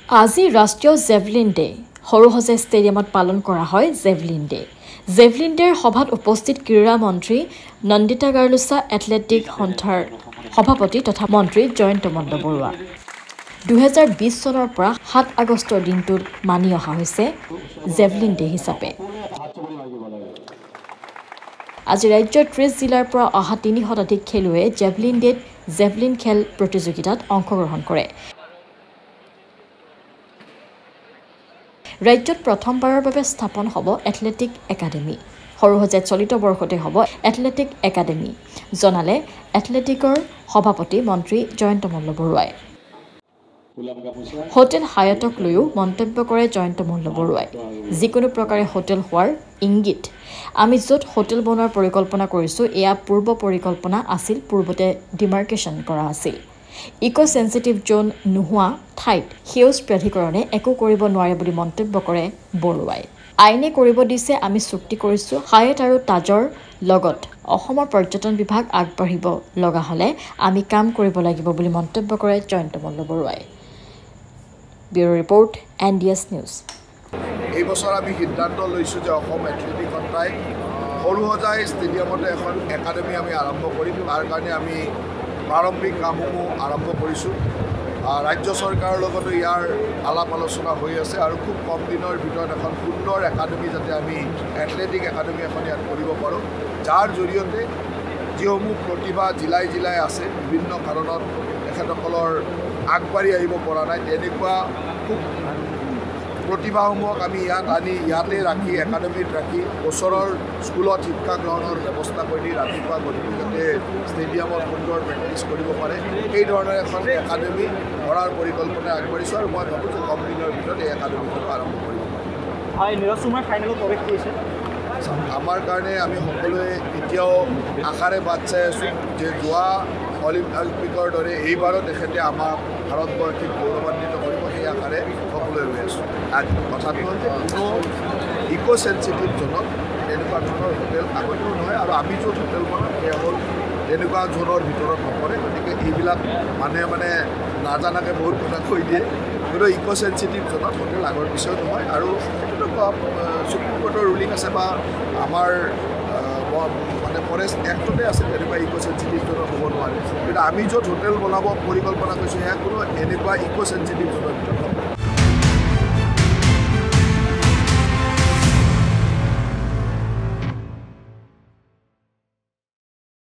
আজি ৰাষ্ট্ৰীয় javelin day সৰুসজাই ষ্টেডিয়ামত পালন কৰা হয় জেভলিন ডে। জেভলিন ডেৰ সভাত উপস্থিত ক্ৰীড়া মন্ত্ৰী নন্দিতা গাৰ্লুছা, এথলেটিক সন্থাৰ সভাপতি তথা মন্ত্ৰী জয়ন্ত মল্ল বৰুৱা। 2020 চনৰ পৰা 7 আগষ্টৰ দিনটোত মানি অহা হৈছে জেভলিন ডে হিচাপে। আজি ৰাজ্যৰ 30 জিলাৰ পৰা অহা 300 শতাধিক খেলুৱৈয়ে জেভলিন ডেত জেভলিন খেল প্ৰতিযোগিতাত অংশগ্ৰহণ কৰে। ৰাজ্যত প্ৰথমবাৰৰ বাবে স্থাপন হ'ব এথলেটিক একাডেমি। সৰুসজাইত চলিত বৰ্ষতে হ'ব এথলেটিক একাডেমি, জনালে এথলেটিকৰ সভাপতি মন্ত্ৰী জয়ন্ত মল্ল বৰুৱাই। হোটেল হায়াতক লৈও মন্তব্য কৰে জয়ন্ত মল্ল বৰুৱাই। যিকোনো প্ৰকাৰে হোটেল হোৱাৰ ইংগিত। আমি য'ত হোটেল বনোৱাৰ পৰিকল্পনা কৰিছোঁ, এয়া পূৰ্ব পৰিকল্পনা আছিল, পূৰ্বতে ডিমাৰ্কেশ্যন কৰা আছিল। ইক' চেঞ্চিটিভ জ'ন নোহোৱা ঠাইত সেউজ প্ৰাধিকৰণে একো কৰিব নোৱাৰে বুলি মন্তব্য কৰে বৰুৱাই। আইনে কৰিব দিছে, আমি চুক্তি কৰিছোঁ। হায়াত আৰু তাজৰ লগত অসমৰ পৰ্যটন বিভাগ আগবাঢ়িব লগা হ'লে আমি কাম কৰিব লাগিব বুলি মন্তব্য কৰে জয়ন্ত মল্ল বৰুৱাই। Bureau' report, NDS news. এই বছৰ আমি সিদ্ধান্ত লৈছোঁ যে অসম এথলেটিক সন্থাই সৰুসজাই ষ্টেডিয়ামতে এখন একাডেমি আমি আৰম্ভ কৰিম। তাৰ কাৰণে আমি প্ৰাৰম্ভিক কামসমূহ আৰম্ভ কৰিছোঁ। ৰাজ্য চৰকাৰৰ লগতো ইয়াৰ আলাপ আলোচনা হৈ আছে আৰু খুব কম দিনৰ ভিতৰত এখন সুন্দৰ একাডেমি যাতে আমি এথলেটিক একাডেমি এখন ইয়াত কৰিব পাৰোঁ, যাৰ জৰিয়তে যিসমূহ প্ৰতিভা জিলাই জিলাই আছে, বিভিন্ন কাৰণত তেখেতসকলৰ আগবাঢ়ি আহিব পৰা নাই, তেনেকুৱা খুব প্ৰতিভাসমূহক আমি ইয়াত আনি ইয়াতে ৰাখি একাডেমিত ৰাখি ওচৰৰ স্কুলত শিক্ষা গ্ৰহণৰ ব্যৱস্থা কৰি ৰাতিপুৱা গধূলি যাতে ষ্টেডিয়ামত সুন্দৰ প্ৰেক্টিছ কৰিব পাৰে, এই ধৰণৰ এখন একাডেমি কৰাৰ পৰিকল্পনা আগবাঢ়িছোঁ আৰু মই ভাবোঁ যে কম দিনৰ ভিতৰত এই একাডেমিটো আৰম্ভ কৰিব পাৰিম। আমাৰ কাৰণে আমি সকলোৱে এতিয়াও আশাৰে বাট চাই আছোঁ যে যোৱা অলিম্পিকৰ দৰে এইবাৰো তেখেতে আমাক ভাৰতবৰ্ষক গৌৰৱান্বিত কৰিব, সেই আশাৰে সকলোৱে ৰৈ আছোঁ। কথাটো হ'ল যে কোনো ইক' চেঞ্চিটিভ জ'নত তেনেকুৱা ধৰণৰ হোটেল আগতেও নহয়, আৰু আমি য'ত হোটেল বনাওঁ সেয়া হ'ল তেনেকুৱা জ'নৰ ভিতৰত নপৰে। গতিকে এইবিলাক মানে নাজানাকৈ বহুত কথা কৈ দিয়ে, কিন্তু ইক' চেঞ্চিটিভ জ'নত হোটেল আগৰ পিছেও নহয়। আৰু তেনেকুৱা চুপ্ৰিম কোৰ্টৰ ৰুলিং আছে বা আমাৰ মানে ফৰেষ্ট এক্টতে আছে, তেনেকুৱা ইক' চেঞ্চিটিভ জ'নত হ'ব নোৱাৰে। কিন্তু আমি য'ত হোটেল বনাব পৰিকল্পনা কৰিছোঁ সেয়া কোনো এনেকুৱা ইক' চেঞ্চিটিভ জ'নৰ ভিতৰত